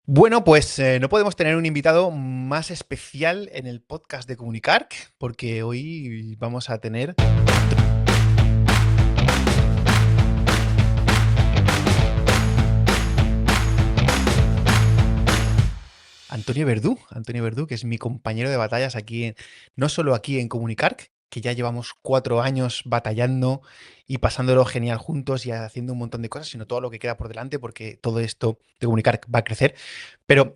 Bueno, pues no podemos tener un invitado más especial en el podcast de Comunicar, porque hoy vamos a tener Antonio Verdú, que es mi compañero de batallas aquí, no solo aquí en Comunicar, que ya llevamos 4 años batallando y pasándolo genial juntos y haciendo un montón de cosas, sino todo lo que queda por delante, porque todo esto de Comunicar va a crecer. Pero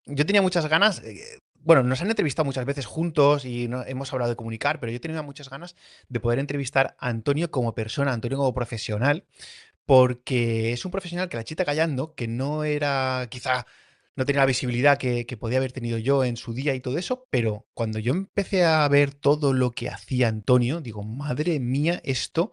yo tenía muchas ganas, bueno, nos han entrevistado muchas veces juntos y hemos hablado de comunicar, pero yo tenía muchas ganas de poder entrevistar a Antonio como persona, a Antonio como profesional, porque es un profesional que la chita callando, que no era, quizá, no tenía la visibilidad que podía haber tenido yo en su día y todo eso, pero cuando yo empecé a ver todo lo que hacía Antonio, digo, madre mía, esto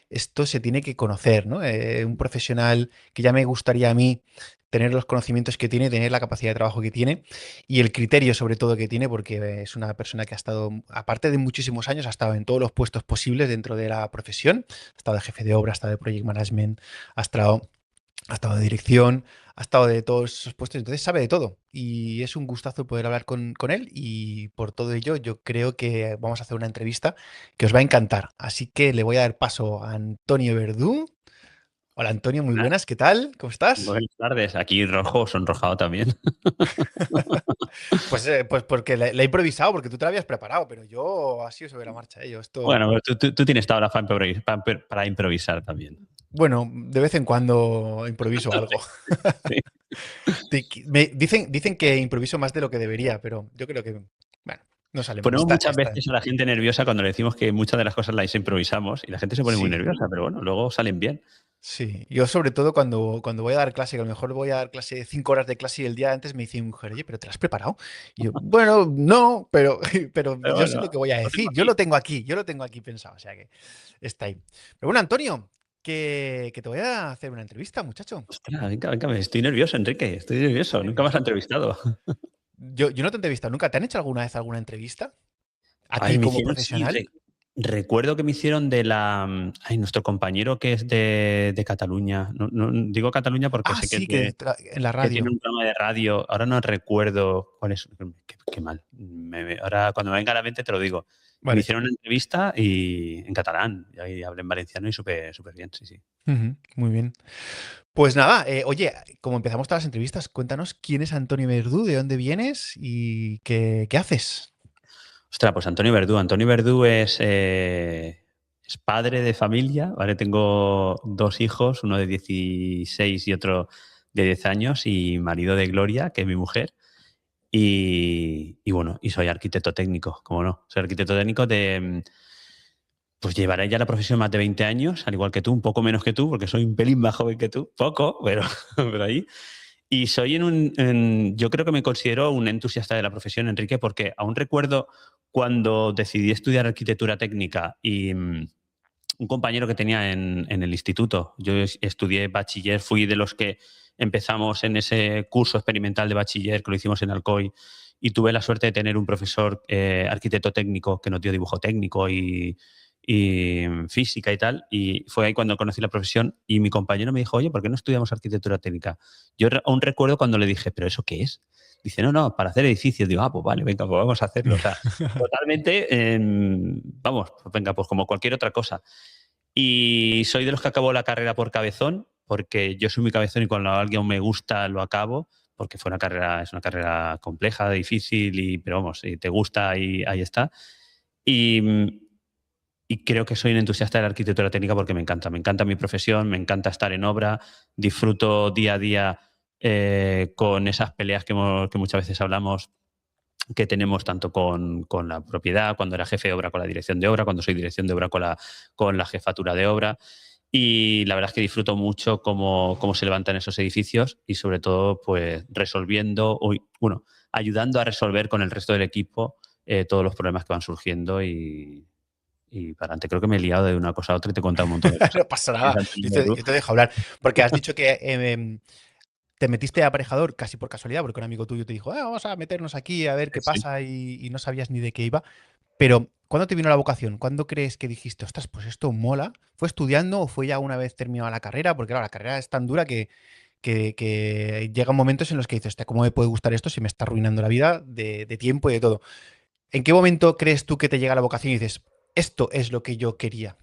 se tiene que conocer, ¿no? Un profesional que ya me gustaría a mí tener los conocimientos que tiene, tener la capacidad de trabajo que tiene y el criterio sobre todo que tiene, porque es una persona que ha estado, aparte de muchísimos años, ha estado en todos los puestos posibles dentro de la profesión, ha estado de jefe de obra, ha estado de project management, ha estado de dirección, ha estado de todos esos puestos, entonces sabe de todo. Y es un gustazo poder hablar con él y por todo ello yo creo que vamos a hacer una entrevista que os va a encantar. Así que le voy a dar paso a Antonio Verdú. Hola Antonio, muy Buenas buenas, ¿qué tal? ¿Cómo estás? buenas tardes. Aquí rojo, sonrojado también. Pues porque le he improvisado, porque tú te lo habías preparado, pero yo así sobre la marcha, ¿eh? Yo esto, Bueno, pero tú tienes tabla para improvisar también. bueno, de vez en cuando improviso algo. Sí. Dicen que improviso más de lo que debería, pero yo creo que, bueno, no sale mal. Ponemos Está, muchas está. veces a la gente nerviosa cuando le decimos que muchas de las cosas las improvisamos y la gente se pone muy Sí, nerviosa, pero bueno, luego salen bien. sí. Yo sobre todo cuando voy a dar clase, que a lo mejor voy a dar clase 5 horas de clase y el día antes me dice mi mujer, oye, ¿pero te lo has preparado? Y yo, bueno, no, pero, pero Pero yo sé bueno, lo que voy a lo tengo decir. aquí. Yo lo tengo aquí pensado, o sea que está ahí. Pero bueno, Antonio, que te voy a hacer una entrevista, muchacho. Ostras, venga, venga, estoy nervioso, Enrique, estoy nervioso. ¿Estás Nunca me has nervioso? entrevistado. Yo no te he entrevistado nunca. ¿Te han hecho alguna vez alguna entrevista? ¿A Ay, ti me como hicieron, sí, profesional? recuerdo que me hicieron de ay, nuestro compañero que es de Cataluña. Digo Cataluña porque Ah, sé que es sí, de, en la que tiene radio. un programa de radio, ahora no recuerdo cuál es, qué mal. Ahora cuando me venga a la mente te lo digo. Y me Vale. hicieron una entrevista y en catalán, y ahí hablé en valenciano y súper bien, sí, sí. Ujú, muy bien. Pues nada, oye, como empezamos todas las entrevistas, cuéntanos quién es Antonio Verdú, de dónde vienes y qué haces. Ostras, pues Antonio Verdú es padre de familia, ¿vale? Tengo dos hijos, uno de 16 y otro de 10 años, y marido de Gloria, que es mi mujer. Y bueno, y soy arquitecto técnico, como no. Soy arquitecto técnico pues llevaré ya la profesión más de 20 años, al igual que tú, un poco menos que tú, porque soy un pelín más joven que tú, poco, pero, pero ahí. Y soy yo creo que me considero un entusiasta de la profesión, Enrique, porque aún recuerdo cuando decidí estudiar arquitectura técnica y un compañero que tenía en el instituto. Yo estudié bachiller, fui de los que empezamos en ese curso experimental de bachiller que lo hicimos en Alcoy y tuve la suerte de tener un profesor arquitecto técnico que nos dio dibujo técnico y física y tal. Y fue ahí cuando conocí la profesión y mi compañero me dijo, oye, ¿por qué no estudiamos arquitectura técnica? Yo aún recuerdo cuando le dije, ¿pero eso qué es? Dice, no, no, para hacer edificios. Digo, ah, pues vale, venga, pues vamos a hacerlo. O sea, totalmente, vamos, pues venga, pues como cualquier otra cosa. Y soy de los que acabó la carrera por cabezón, porque yo soy muy cabezón y cuando alguien me gusta lo acabo, porque es una carrera compleja, difícil, pero vamos, si te gusta, ahí está. Y, y creo que soy un entusiasta de la arquitectura técnica porque me encanta mi profesión, me encanta estar en obra, disfruto día a día con esas peleas que muchas veces hablamos que tenemos tanto con la propiedad, cuando era jefe de obra con la dirección de obra, cuando soy dirección de obra con la jefatura de obra. Y la verdad es que disfruto mucho cómo se levantan esos edificios y sobre todo pues resolviendo, bueno, ayudando a resolver con el resto del equipo todos los problemas que van surgiendo y para adelante. Creo que me he liado de una cosa a otra y te he contado un montón de cosas. No pasa ¿Quién es nada, Antonio yo te dejo hablar, porque has dicho que te metiste de aparejador casi por casualidad, porque un amigo tuyo te dijo, "Ah, vamos a meternos aquí a ver qué Sí. pasa y no sabías ni de qué iba. Pero, ¿cuándo te vino la vocación? ¿Cuándo crees que dijiste, ostras, pues esto mola? ¿Fue estudiando o fue ya una vez terminada la carrera? Porque claro, la carrera es tan dura que llegan momentos en los que dices, "Hostia, ¿cómo me puede gustar esto si me está arruinando la vida de tiempo y de todo?". ¿En qué momento crees tú que te llega la vocación y dices, esto es lo que yo quería?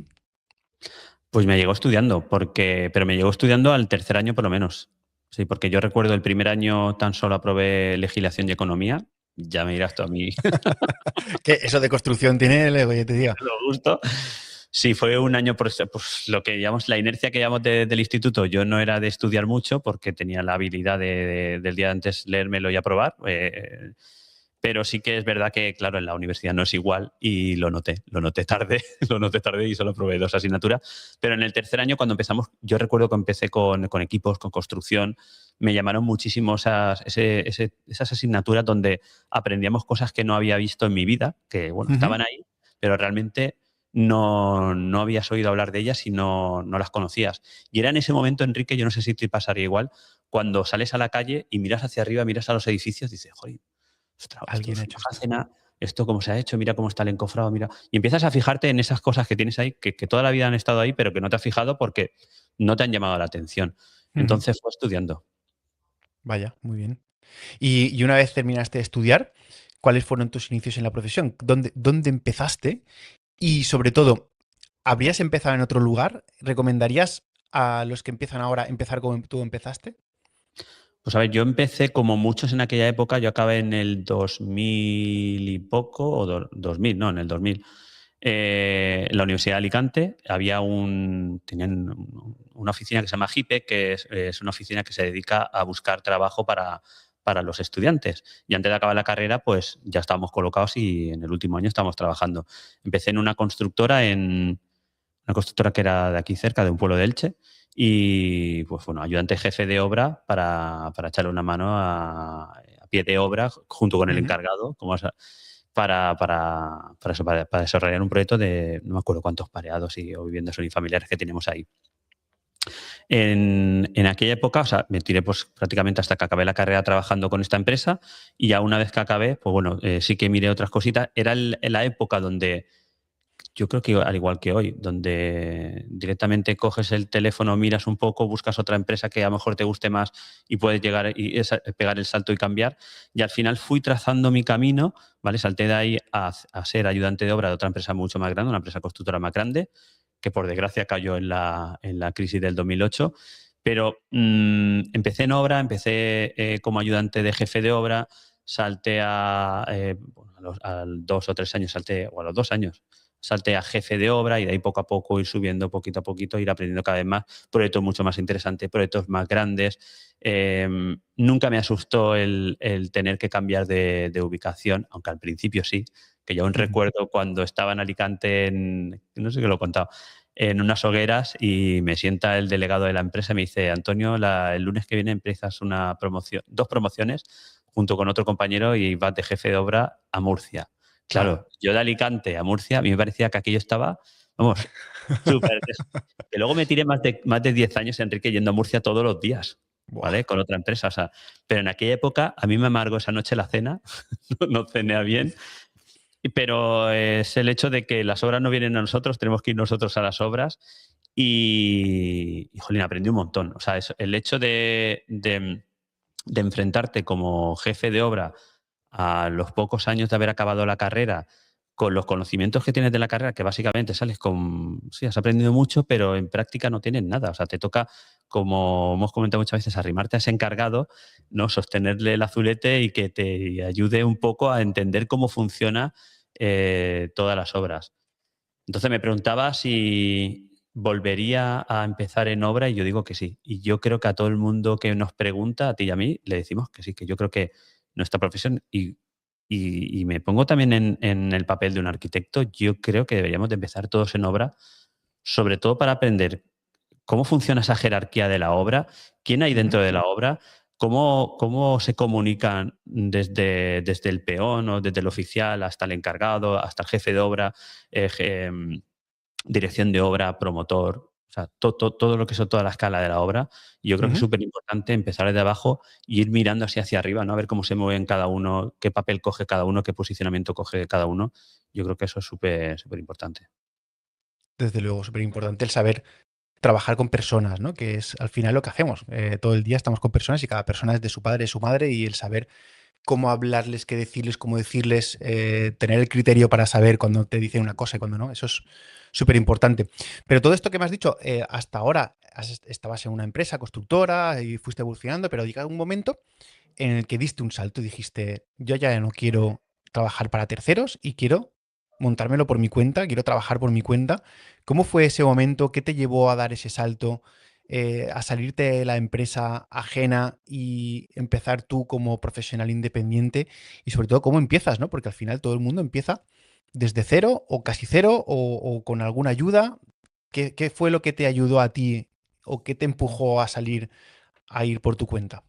Pues me llegó estudiando, pero me llegó estudiando al tercer año por lo menos. Sí, porque yo recuerdo el primer año tan solo aprobé legislación y economía. Ya me dirás tú a mí Que eso de construcción tiene, oye, te diga. lo gusto. Sí, fue un año, pues lo que llamamos la inercia que llamamos del instituto. Yo no era de estudiar mucho porque tenía la habilidad del día antes leérmelo y aprobar. Pero sí que es verdad que, claro, en la universidad no es igual y lo noté tarde, lo noté tarde y solo probé dos asignaturas. Pero en el tercer año, cuando empezamos, yo recuerdo que empecé con equipos, con construcción, me llamaron muchísimo esas asignaturas donde aprendíamos cosas que no había visto en mi vida, que, bueno, Ujú. estaban ahí, pero realmente no habías oído hablar de ellas y no las conocías. Y era en ese momento, Enrique, yo no sé si te pasaría igual, cuando sales a la calle y miras hacia arriba, miras a los edificios, dices, joder, ostras, esto Alguien es ha una hecho esto. alacena, esto cómo se ha hecho, mira cómo está el encofrado, mira. Y empiezas a fijarte en esas cosas que tienes ahí, que toda la vida han estado ahí, pero que no te has fijado porque no te han llamado la atención. Ujú. Entonces fue estudiando. Vaya, muy bien. Y una vez terminaste de estudiar, ¿cuáles fueron tus inicios en la profesión? ¿Dónde empezaste? Y sobre todo, ¿habrías empezado en otro lugar? ¿Recomendarías a los que empiezan ahora empezar como tú empezaste? Pues a ver, yo empecé como muchos en aquella época, yo acabé en el 2000 y poco, o 2000, no, en el 2000. En la Universidad de Alicante tenían una oficina que se llama GIPE, que es una oficina que se dedica a buscar trabajo para los estudiantes. Y antes de acabar la carrera, pues ya estábamos colocados y en el último año estábamos trabajando. Empecé en una constructora que era de aquí cerca, de un pueblo de Elche, y pues bueno, ayudante jefe de obra para echarle una mano a pie de obra junto con el Ujú. encargado, para desarrollar un proyecto de no me acuerdo cuántos pareados o viviendas unifamiliares que teníamos ahí. En aquella época, o sea, me tiré pues prácticamente hasta que acabé la carrera trabajando con esta empresa y ya una vez que acabé, pues bueno, sí que miré otras cositas. Era la época donde yo creo que al igual que hoy, donde directamente coges el teléfono, miras un poco, buscas otra empresa que a lo mejor te guste más y puedes llegar y pegar el salto y cambiar. Y al final fui trazando mi camino, ¿vale? Salté de ahí a ser ayudante de obra de otra empresa mucho más grande, una empresa constructora más grande, que por desgracia cayó en la crisis del 2008. Pero empecé en obra, empecé como ayudante de jefe de obra, salté bueno, a los 2 o 3 años, o a los 2 años, salté a jefe de obra y de ahí poco a poco ir subiendo poquito a poquito, ir aprendiendo cada vez más, proyectos mucho más interesantes, proyectos más grandes. Nunca me asustó el tener que cambiar de ubicación, aunque al principio sí, que yo aún Ujú. recuerdo cuando estaba en Alicante, no sé qué lo he contado, en unas hogueras y me sienta el delegado de la empresa y me dice, Antonio, el lunes que viene empiezas una promoción, dos promociones junto con otro compañero y vas de jefe de obra a Murcia. Claro. Claro, yo de Alicante a Murcia, a mí me parecía que aquello estaba, vamos, súper. Que luego me tiré más de 10 años, Enrique, yendo a Murcia todos los días, Buah. ¿vale? Con otra empresa. O sea, pero en aquella época a mí me amargó esa noche la cena, no cené bien, pero es el hecho de que las obras no vienen a nosotros, tenemos que ir nosotros a las obras jolín, aprendí un montón. O sea, el hecho de enfrentarte como jefe de obra a los pocos años de haber acabado la carrera, con los conocimientos que tienes de la carrera, que básicamente sales con, sí, has aprendido mucho, pero en práctica no tienes nada. O sea, te toca, como hemos comentado muchas veces, arrimarte a ese encargado, ¿no? Sostenerle el azulete y que te ayude un poco a entender cómo funciona todas las obras. Entonces me preguntaba si volvería a empezar en obra y yo digo que sí. Y yo creo que a todo el mundo que nos pregunta, a ti y a mí, le decimos que sí, que yo creo que nuestra profesión, y me pongo también en el papel de un arquitecto, yo creo que deberíamos de empezar todos en obra, sobre todo para aprender cómo funciona esa jerarquía de la obra, quién hay Ujú. dentro de la obra, cómo se comunican desde el peón o desde el oficial hasta el encargado, hasta el jefe de obra, dirección de obra, promotor, o sea, todo lo que es toda la escala de la obra. Y yo creo que es Ujú. súper importante empezar desde abajo y ir mirando así hacia arriba, ¿no? A ver cómo se mueven cada uno, qué papel coge cada uno, qué posicionamiento coge cada uno. Yo creo que eso es súper, súper importante. Desde luego, súper importante el saber. trabajar con personas, ¿no? Que es al final lo que hacemos. Todo el día estamos con personas y cada persona es de su padre, de su madre, y el saber cómo hablarles, qué decirles, cómo decirles, tener el criterio para saber cuando te dicen una cosa y cuando no, eso es súper importante. Pero todo esto que me has dicho, hasta ahora estabas en una empresa constructora y fuiste evolucionando, pero llega un momento en el que diste un salto y dijiste, yo ya no quiero trabajar para terceros y quiero montármelo por mi cuenta, quiero trabajar por mi cuenta. ¿Cómo fue ese momento? ¿Qué te llevó a dar ese salto? A salirte de la empresa ajena y empezar tú como profesional independiente y sobre todo cómo empiezas, ¿no? Porque al final todo el mundo empieza desde cero o casi cero o con alguna ayuda. ¿Qué fue lo que te ayudó a ti o qué te empujó a salir a ir por tu cuenta?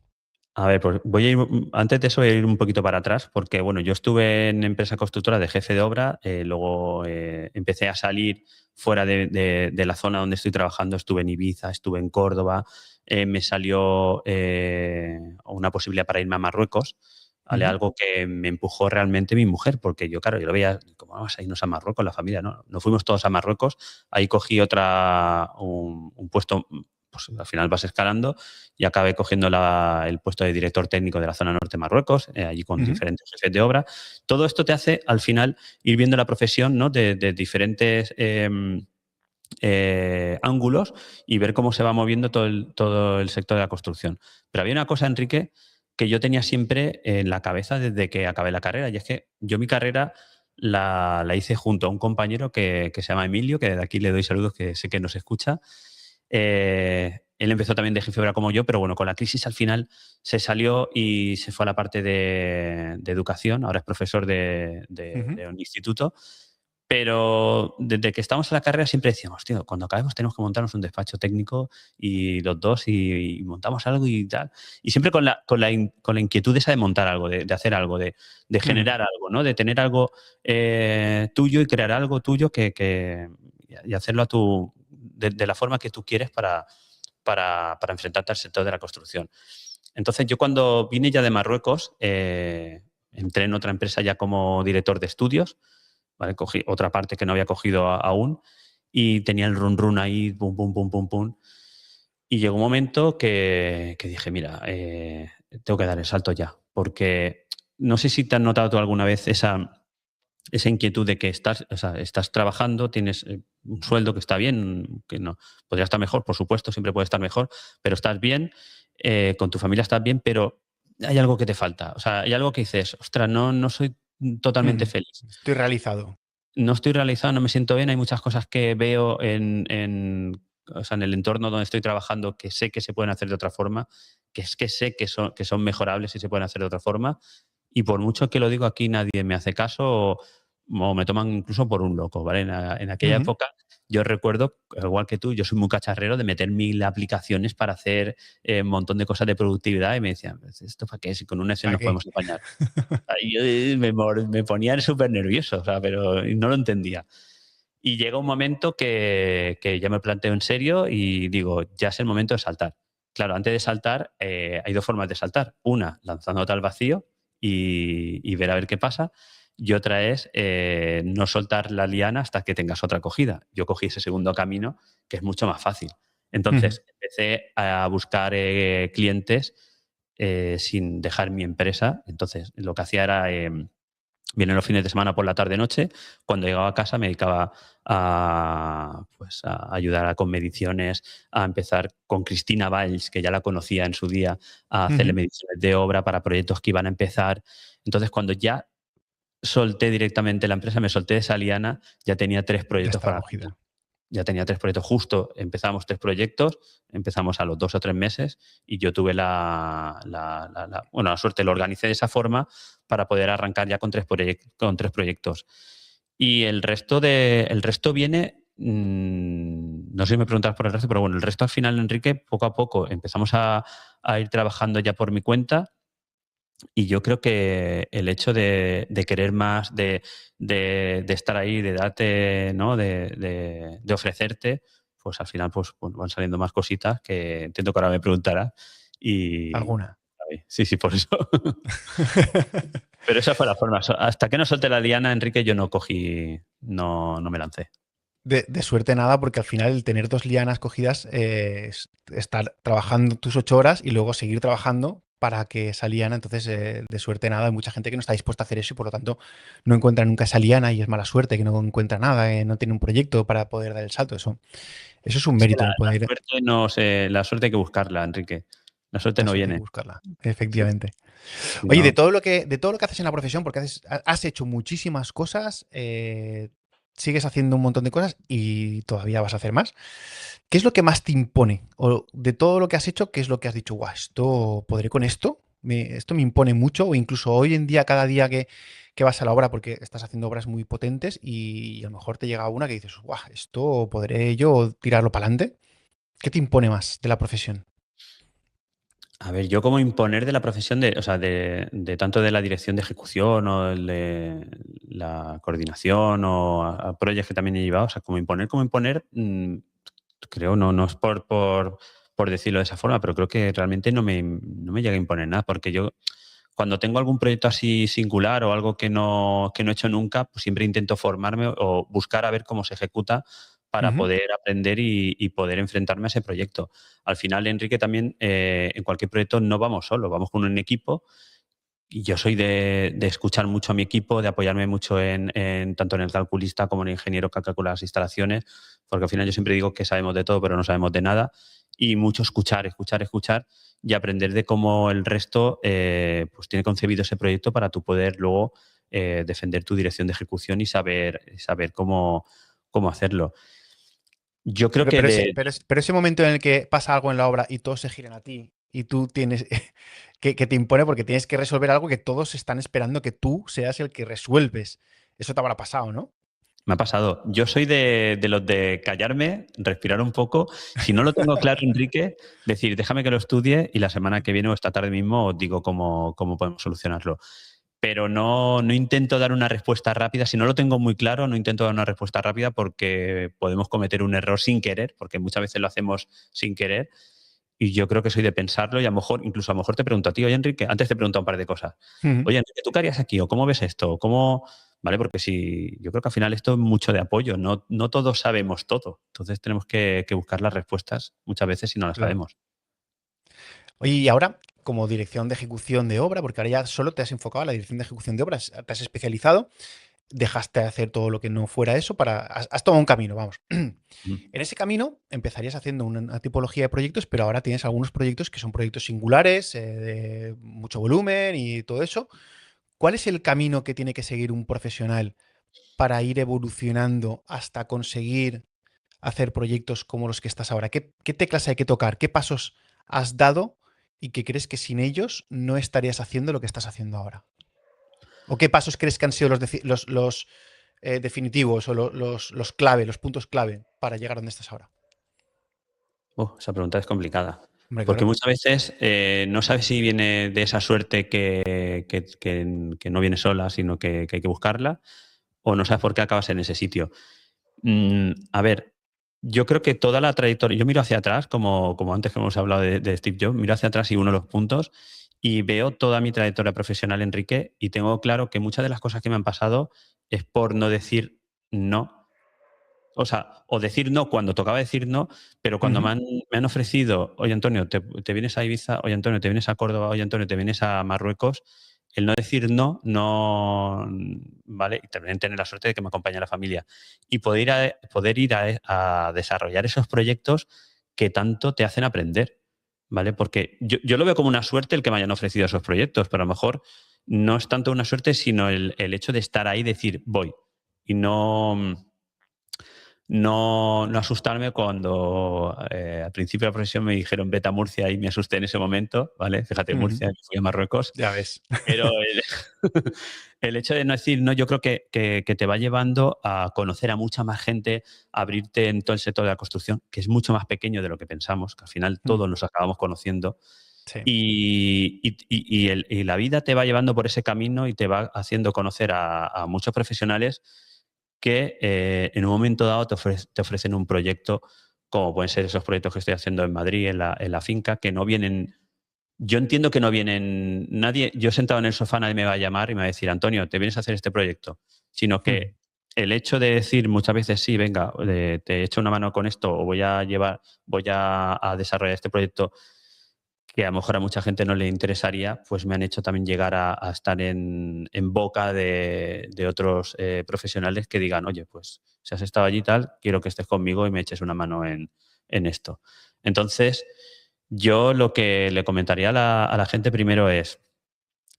A ver, pues voy a ir, antes de eso voy a ir un poquito para atrás, porque bueno, yo estuve en empresa constructora de jefe de obra, luego empecé a salir fuera de la zona donde estoy trabajando, estuve en Ibiza, estuve en Córdoba, me salió una posibilidad para irme a Marruecos, ¿vale? Ujú, Algo que me empujó realmente mi mujer, porque yo, claro, yo lo veía, ¿cómo vamos a irnos a Marruecos, la familia? No, no fuimos todos a Marruecos, ahí cogí un puesto, pues al final vas escalando y acabé cogiendo el puesto de director técnico de la zona norte de Marruecos, allí con ujú, diferentes jefes de obra. Todo esto te hace, al final, ir viendo la profesión, ¿no? de diferentes ángulos y ver cómo se va moviendo todo el sector de la construcción. Pero había una cosa, Enrique, que yo tenía siempre en la cabeza desde que acabé la carrera, y es que yo mi carrera la hice junto a un compañero que se llama Emilio, que de aquí le doy saludos, que sé que nos escucha. Él empezó también de jefe de obra como yo, pero bueno, con la crisis al final se salió y se fue a la parte de educación. Ahora es profesor ujú. de un instituto. Pero desde que estamos en la carrera siempre decíamos, tío, cuando acabemos tenemos que montarnos un despacho técnico y los dos y montamos algo y tal. Y siempre con la inquietud esa de montar algo, de hacer algo, de Mm, generar algo, ¿no? De tener algo tuyo y crear algo tuyo y hacerlo de la forma que tú quieres para enfrentarte al sector de la construcción. Entonces, yo cuando vine ya de Marruecos, entré en otra empresa ya como director de estudios, ¿vale? Cogí otra parte que no había cogido aún y tenía el run run ahí, pum, pum, pum, pum, pum. Y llegó un momento que dije, mira, tengo que dar el salto ya, porque no sé si te has notado tú alguna vez esa inquietud de que estás, o sea, estás trabajando, tienes un sueldo que está bien, que no podría estar mejor, por supuesto, siempre puede estar mejor, pero estás bien, con tu familia estás bien, pero hay algo que te falta. O sea, hay algo que dices, ostras, no soy totalmente mm. feliz. Estoy realizado. No estoy realizado, no me siento bien. Hay muchas cosas que veo o sea, en el entorno donde estoy trabajando que sé que se pueden hacer de otra forma, que es que sé que son mejorables y se pueden hacer de otra forma. Y por mucho que lo digo aquí, nadie me hace caso o me toman incluso por un loco, ¿vale? En aquella Ujú. época yo recuerdo, igual que tú, yo soy muy cacharrero de meter 1000 aplicaciones para hacer un montón de cosas de productividad y me decían, ¿esto para qué? Si con un Excel ¿Para nos qué? podemos apañar. Y yo me ponía súper nervioso, o sea, pero no lo entendía. Y llega un momento que ya me planteo en serio y digo, ya es el momento de saltar. Claro, antes de saltar, hay dos formas de saltar. Una, lanzándote al vacío y ver a ver qué pasa. Y otra es no soltar la liana hasta que tengas otra acogida. Yo cogí ese segundo camino, que es mucho más fácil. Ujú, Entonces, empecé a buscar clientes sin dejar mi empresa. Entonces, lo que hacía era, vienen los fines de semana por la tarde-noche, cuando llegaba a casa me dedicaba pues, a ayudar con mediciones, a empezar con Cristina Valls, que ya la conocía en su día, a hacerle ujú. mediciones de obra para proyectos que iban a empezar. Entonces, cuando ya solté directamente la empresa, me solté de esa liana, ya tenía 3 proyectos Ya para estaba arrancar. cogida. Ya tenía 3 proyectos, justo empezamos 3 proyectos, empezamos a los 2 o 3 meses y yo tuve bueno, la suerte, lo organicé de esa forma para poder arrancar ya con tres proyectos. Y el resto viene, no sé si me preguntas por el resto, pero bueno, el resto al final, Enrique, poco a poco empezamos a ir trabajando ya por mi cuenta y yo creo que el hecho de querer más, de estar ahí, de darte, ¿no? De ofrecerte, pues al final pues, bueno, van saliendo más cositas que entiendo que ahora me preguntarás. Y Alguna. sí, sí, por eso. Pero esa fue la forma. Hasta que no solté la diana, Enrique, yo no cogí, no me lancé. de suerte nada, porque al final el tener dos lianas cogidas es estar trabajando tus 8 horas y luego seguir trabajando para que esa liana, entonces de suerte nada, hay mucha gente que no está dispuesta a hacer eso y por lo tanto no encuentra nunca esa liana y es mala suerte, que no encuentra nada, no tiene un proyecto para poder dar el salto. Eso es un Es que mérito, el la poder. suerte no sé, la suerte hay que buscarla, Enrique. La suerte La no suerte hay que viene. buscarla, Sí, efectivamente. si Oye, no. de todo lo que haces en la profesión, porque has hecho muchísimas cosas, sigues haciendo un montón de cosas y todavía vas a hacer más. ¿Qué es lo que más te impone? O de todo lo que has hecho, ¿qué es lo que has dicho? Guau, esto podré con esto. Esto me impone mucho, o incluso hoy en día, cada día que vas a la obra, porque estás haciendo obras muy potentes y a lo mejor te llega una que dices, guau, esto podré yo tirarlo para adelante. ¿Qué te impone más de la profesión? A ver, yo como imponer de la profesión de, o sea, de tanto de la dirección de ejecución o de la coordinación o a proyectos que también he llevado, o sea, como imponer, creo, no es por decirlo de esa forma, pero creo que realmente no me llega a imponer nada, porque yo cuando tengo algún proyecto así singular o algo que no he hecho nunca, pues siempre intento formarme o buscar a ver cómo se ejecuta para Ujú, poder aprender y poder enfrentarme a ese proyecto. Al final, Enrique, también en cualquier proyecto no vamos solo, vamos con un equipo y yo soy de escuchar mucho a mi equipo, de apoyarme mucho tanto en el calculista como en el ingeniero que calcula las instalaciones, porque al final yo siempre digo que sabemos de todo, pero no sabemos de nada. Y mucho escuchar, escuchar, escuchar y aprender de cómo el resto pues tiene concebido ese proyecto para tú poder luego defender tu dirección de ejecución y saber cómo hacerlo. Yo creo Pero, que pero, ese, pero ese momento en el que pasa algo en la obra y todos se giran a ti y tú tienes que te impone porque tienes que resolver algo que todos están esperando que tú seas el que resuelves. Eso te habrá pasado, ¿no? me ha pasado. Yo soy de los de callarme, respirar un poco. Si no lo tengo claro, Enrique, decir, déjame que lo estudie y la semana que viene o esta tarde mismo os digo cómo podemos solucionarlo. Pero no intento dar una respuesta rápida. Si no lo tengo muy claro, no intento dar una respuesta rápida porque podemos cometer un error sin querer, porque muchas veces lo hacemos sin querer. Y yo creo que soy de pensarlo y a lo mejor, incluso a lo mejor te pregunto a ti, oye Enrique, antes te pregunto un par de cosas. Ujú, Oye Enrique, ¿tú qué harías aquí? ¿O cómo ves esto? ¿Cómo? ¿Vale? Porque si, yo creo que al final esto es mucho de apoyo, no todos sabemos todo. Entonces tenemos que buscar las respuestas muchas veces si no las claro. sabemos. Oye, y ahora, como dirección de ejecución de obra, porque ahora ya solo te has enfocado a la dirección de ejecución de obras, te has especializado, dejaste de hacer todo lo que no fuera eso has tomado un camino, vamos. Mm. En ese camino empezarías haciendo una tipología de proyectos, pero ahora tienes algunos proyectos que son proyectos singulares, de mucho volumen y todo eso. ¿Cuál es el camino que tiene que seguir un profesional para ir evolucionando hasta conseguir hacer proyectos como los que estás ahora? ¿Qué teclas hay que tocar? ¿Qué pasos has dado y que crees que sin ellos no estarías haciendo lo que estás haciendo ahora? ¿O qué pasos crees que han sido los definitivos o los clave, los puntos clave para llegar a donde estás ahora? Esa pregunta es complicada. Hombre, Porque claro. muchas veces no sabes si viene de esa suerte que no viene sola, sino que hay que buscarla, o no sabes por qué acabas en ese sitio. A ver, yo creo que toda la trayectoria, yo miro hacia atrás, como antes que hemos hablado de Steve Jobs, miro hacia atrás y uno de los puntos y veo toda mi trayectoria profesional, Enrique, y tengo claro que muchas de las cosas que me han pasado es por no decir no. O sea, o decir no cuando tocaba decir no, pero cuando Ujú, me han ofrecido, oye Antonio, te vienes a Ibiza, oye Antonio, te vienes a Córdoba, oye Antonio, te vienes a Marruecos, el no decir no, no, ¿vale? Y también tener la suerte de que me acompañe la familia. Y poder ir a desarrollar esos proyectos que tanto te hacen aprender, ¿vale? Porque yo lo veo como una suerte el que me hayan ofrecido esos proyectos, pero a lo mejor no es tanto una suerte, sino el hecho de estar ahí y decir, voy. Y no asustarme cuando al principio de la profesión me dijeron vete a Murcia y me asusté en ese momento, ¿vale? Fíjate, ujú. Murcia, que fui a Marruecos, Ya ves. pero el hecho de no decir no, yo creo que te va llevando a conocer a mucha más gente, a abrirte en todo el sector de la construcción, que es mucho más pequeño de lo que pensamos, que al final Mm, todos nos acabamos conociendo. sí. Y la vida te va llevando por ese camino y te va haciendo conocer a muchos profesionales que en un momento dado te ofrecen un proyecto, como pueden ser esos proyectos que estoy haciendo en Madrid, en la finca, que no vienen. Yo entiendo que no vienen nadie. Yo sentado en el sofá, nadie me va a llamar y me va a decir, Antonio, te vienes a hacer este proyecto. Sino Mm, que el hecho de decir muchas veces sí, venga, te echo una mano con esto o voy a desarrollar este proyecto que a lo mejor a mucha gente no le interesaría, pues me han hecho también llegar a estar en boca de otros profesionales que digan, oye, pues si has estado allí y tal, quiero que estés conmigo y me eches una mano en esto. Entonces, yo lo que le comentaría a la gente primero es,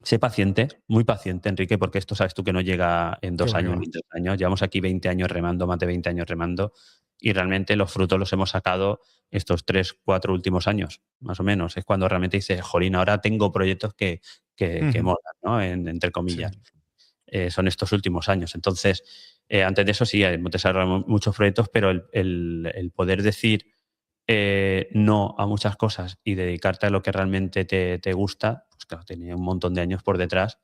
sé paciente, muy paciente, Enrique, porque esto sabes tú que no llega en Que 2 años va. ni 3 años. Llevamos aquí 20 años remando, más de 20 años remando, y realmente los frutos los hemos sacado estos 3, 4 últimos años, más o menos. Es cuando realmente dices, jolín, ahora tengo proyectos que Ujú. molan, ¿no? Entre Sí. comillas. Son estos últimos años. Entonces, antes de eso sí, hemos desarrollado muchos proyectos, pero el poder decir no a muchas cosas y dedicarte a lo que realmente te gusta, pues claro, tenía un montón de años por detrás,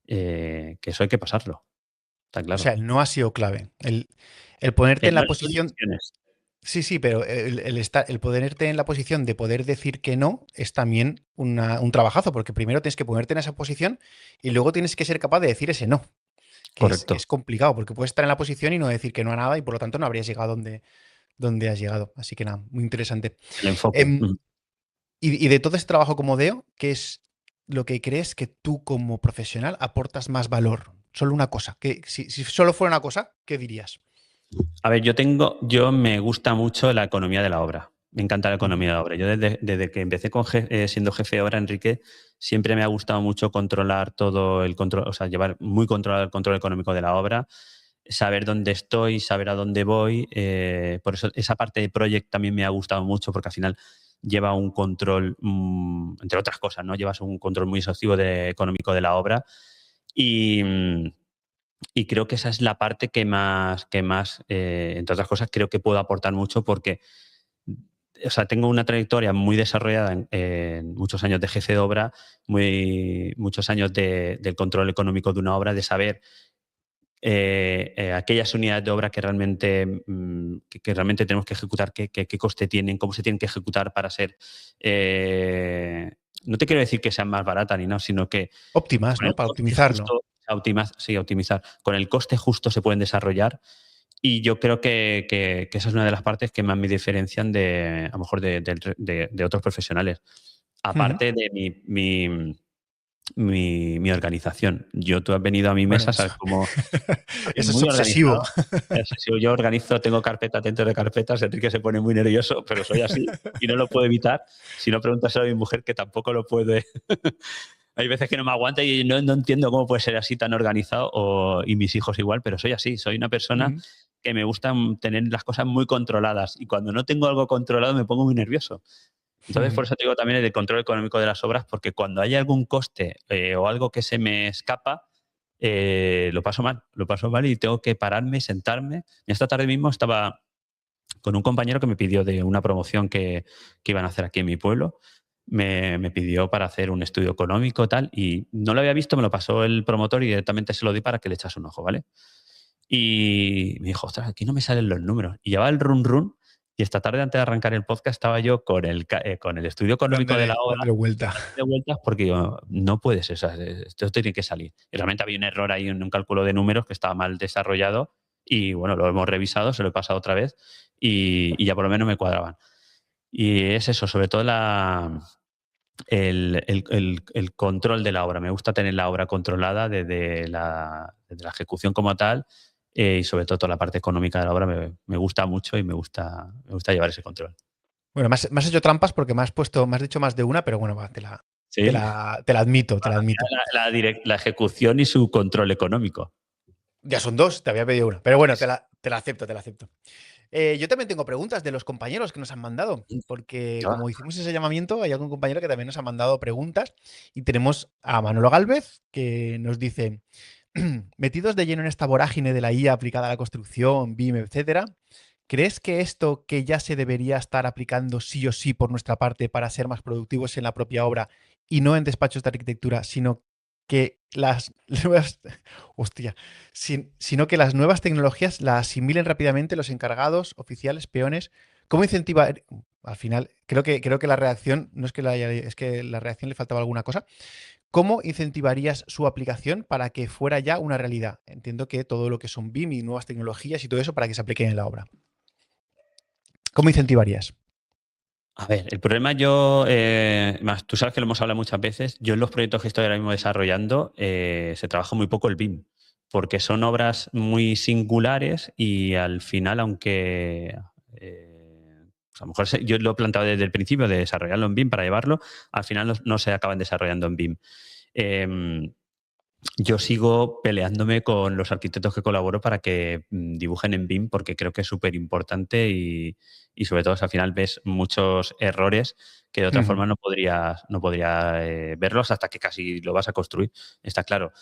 que eso hay que pasarlo, está O sea, claro. el no ha sido clave. El ponerte en No, la no son posición. decisiones. Sí, sí, pero el ponerte en la posición de poder decir que no es también un trabajazo, porque primero tienes que ponerte en esa posición y luego tienes que ser capaz de decir ese no, que Correcto. es complicado, porque puedes estar en la posición y no decir que no a nada y por lo tanto no habrías llegado donde has llegado. Así que nada, muy interesante. El enfoque. Em, y de todo este trabajo como DEO, ¿qué es lo que crees que tú como profesional aportas más valor? Solo una cosa. Si solo fuera una cosa, ¿qué dirías? A ver, yo me gusta mucho la economía de la obra. Me encanta la Ujú. economía de la obra. Yo desde que empecé siendo jefe de obra, Enrique, siempre me ha gustado mucho controlar todo el control, o sea, llevar muy controlado el control económico de la obra, saber dónde estoy, saber a dónde voy. Por eso esa parte de project también me ha gustado mucho porque al final lleva un control, entre otras cosas, ¿no? Llevas un control muy exhaustivo económico de la obra y, y creo que esa es la parte que más, entre otras cosas, creo que puedo aportar mucho porque, o sea, tengo una trayectoria muy desarrollada en muchos años de jefe de obra, muchos años del control económico de una obra, de saber aquellas unidades de obra que realmente tenemos que ejecutar, qué coste tienen, cómo se tienen que ejecutar para ser, no te quiero decir que sean más baratas ni nada, sino que Óptimas, con el ¿no? Para coste optimizarlo. justo, sí, optimizar, con el coste justo se pueden desarrollar y yo creo que esa es una de las partes que más me diferencian a lo mejor de otros profesionales. Ujú. Aparte de mi organización. Tú has venido a mi Bueno, mesa, eso, sabes cómo soy eso es muy obsesivo. organizado. Si yo organizo, tengo carpetas dentro de carpetas. Enrique se pone muy nervioso, pero soy así y no lo puedo evitar. Si no, preguntas a mi mujer que tampoco lo puede. Hay veces que no me aguanta y no entiendo cómo puede ser así tan organizado, y mis hijos igual, pero soy así. Soy una persona Ujú, que me gusta tener las cosas muy controladas y cuando no tengo algo controlado me pongo muy nervioso. Entonces, ujú. por eso te digo también el control económico de las obras, porque cuando hay algún coste o algo que se me escapa, lo paso mal y tengo que pararme, sentarme. Esta tarde mismo estaba con un compañero que me pidió de una promoción que iban a hacer aquí en mi pueblo. Me pidió para hacer un estudio económico tal y no lo había visto, me lo pasó el promotor y directamente se lo di para que le echase un ojo, ¿vale? Y me dijo, ostras, aquí no me salen los números. Y llevaba el run run y esta tarde antes de arrancar el podcast estaba yo con el estudio económico de la obra Dándole vuelta. de vueltas porque digo, no puede ser, o sea, esto tiene que salir. Y realmente había un error ahí en un cálculo de números que estaba mal desarrollado y bueno, lo hemos revisado, se lo he pasado otra vez y ya por lo menos me cuadraban. Y es eso, sobre todo el control de la obra. Me gusta tener la obra controlada desde la ejecución como tal y sobre todo toda la parte económica de la obra me gusta mucho y me gusta llevar ese control. Bueno, me has hecho trampas porque me has dicho más de una, pero bueno, va, ¿Sí? te la admito, te Bueno, la al admito. final la ejecución y su control económico. Ya son dos, te había pedido una. Pero bueno, te la acepto, te la acepto. Yo también tengo preguntas de los compañeros que nos han mandado, porque Ah, como hicimos ese llamamiento, hay algún compañero que también nos ha mandado preguntas y tenemos a Manolo Galvez que nos dice, metidos de lleno en esta vorágine de la IA aplicada a la construcción, BIM, etcétera, ¿crees que esto que ya se debería estar aplicando sí o sí por nuestra parte para ser más productivos en la propia obra y no en despachos de arquitectura, sino que las nuevas, hostia, sino que las nuevas tecnologías la asimilen rápidamente los encargados, oficiales, peones? ¿Cómo incentivar? Al final, creo que la reacción, no es que es que la reacción le faltaba alguna cosa. ¿cómo incentivarías su aplicación para que fuera ya una realidad? Entiendo que todo lo que son BIM y nuevas tecnologías y todo eso para que se apliquen en la obra. ¿Cómo incentivarías? A ver, el problema más tú sabes que lo hemos hablado muchas veces, yo en los proyectos que estoy ahora mismo desarrollando se trabaja muy poco el BIM, porque son obras muy singulares y al final, aunque pues a lo mejor yo lo he planteado desde el principio de desarrollarlo en BIM para llevarlo, al final no se acaban desarrollando en BIM. Em, yo sigo peleándome con los arquitectos que colaboro para que dibujen en BIM porque creo que es súper importante y sobre todo si al final ves muchos errores que de otra Ujú, forma no podría verlos hasta que casi lo vas a construir, está claro.